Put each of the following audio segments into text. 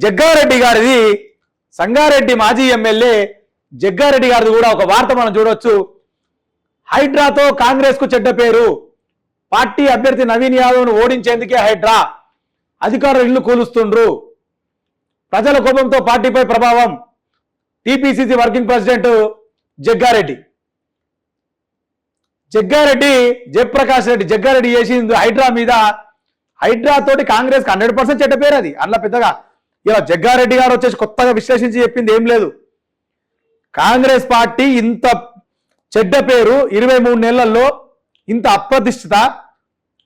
జగ్గారెడ్డి గారిది, సంగారెడ్డి మాజీ ఎమ్మెల్యే జగ్గారెడ్డి గారిది కూడా ఒక వార్త మనం చూడొచ్చు. హైడ్రాతో కాంగ్రెస్ కు చెడ్డ పేరు, పార్టీ అభ్యర్థి నవీన్ యాదవ్ను ఓడించేందుకే హైడ్రా, అధికారులు ఇల్లు కూలుస్తుండ్రు, ప్రజల కోపంతో పార్టీపై ప్రభావం, TPCC working president Jaggareddy. Jayaprakash Reddy Jaggareddy చేసింది హైడ్రా మీద. హైడ్రా తోటి కాంగ్రెస్ కి 100% చెడ్డ పేరు. అది అందులో పెద్దగా ఇలా జగ్గారెడ్డి గారు వచ్చేసి కొత్తగా విశ్లేషించి చెప్పింది ఏం లేదు. కాంగ్రెస్ పార్టీ ఇంత చెడ్డ పేరు 23 నెలల్లో ఇంత అప్రతిష్ఠిత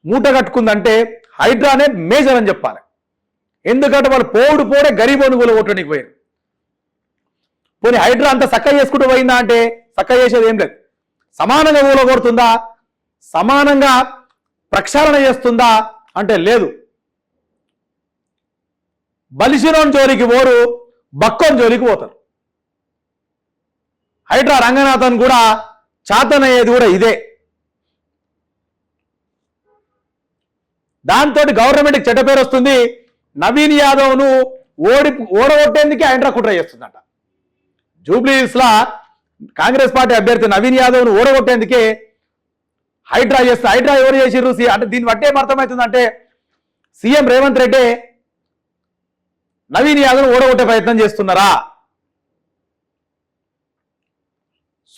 మూట కట్టుకుందంటే హైడ్రానే మేజర్ అని చెప్పాలి. ఎందుకంటే వాళ్ళు పోడే గరీబోని కూడా ఓట్లనికి పోయారు. పోనీ హైడ్రా అంత చక్కగా చేసుకుంటూ పోయిందా అంటే చక్కగా చేసేది ఏం లేదు. సమానంగా ఊలగొడుతుందా, సమానంగా ప్రక్షాళన చేస్తుందా అంటే లేదు. బలిసినోని జోలికి పోరు, బక్కోని జోలికి పోతారు. హైడ్రా రంగనాథన్ కూడా చాతనయ్యేది కూడా ఇదే. దాంతో గవర్నమెంట్కి చెడ్డ పేరు వస్తుంది. నవీన్ యాదవ్ను ఓడగొట్టేందుకే హైడ్రా కుట్ర చేస్తుందట. జూబ్లీహిల్స్ లా కాంగ్రెస్ పార్టీ అభ్యర్థి నవీన్ యాదవ్ను ఓడగొట్టేందుకే హైడ్రా చేస్తే, హైడ్రా ఎవరు చేసిర్రు అంటే దీన్ని బట్టే అర్థమవుతుందంటే సీఎం రేవంత్ రెడ్డి నవీన్ యాదవ్ను ఓడగొట్టే ప్రయత్నం చేస్తున్నారా?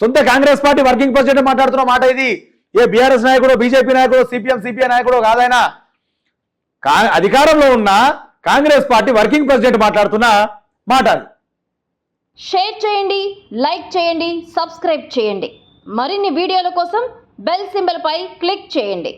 సొంత కాంగ్రెస్ పార్టీ వర్కింగ్ ప్రెసిడెంట్ మాట్లాడుతున్న మాట ఇది. ఏ బీఆర్ఎస్ నాయకుడు, బీజేపీ నాయకుడు, సిపిఐ నాయకుడు కాదైనా, అధికారంలో ఉన్న కాంగ్రెస్ పార్టీ వర్కింగ్ ప్రెసిడెంట్ మాట్లాడుతున్న మాట. షేర్ చేయండి, లైక్ చేయండి, సబ్స్క్రైబ్ చేయండి. మరిన్ని వీడియోల కోసం బెల్ సింబల్ పై క్లిక్ చేయండి.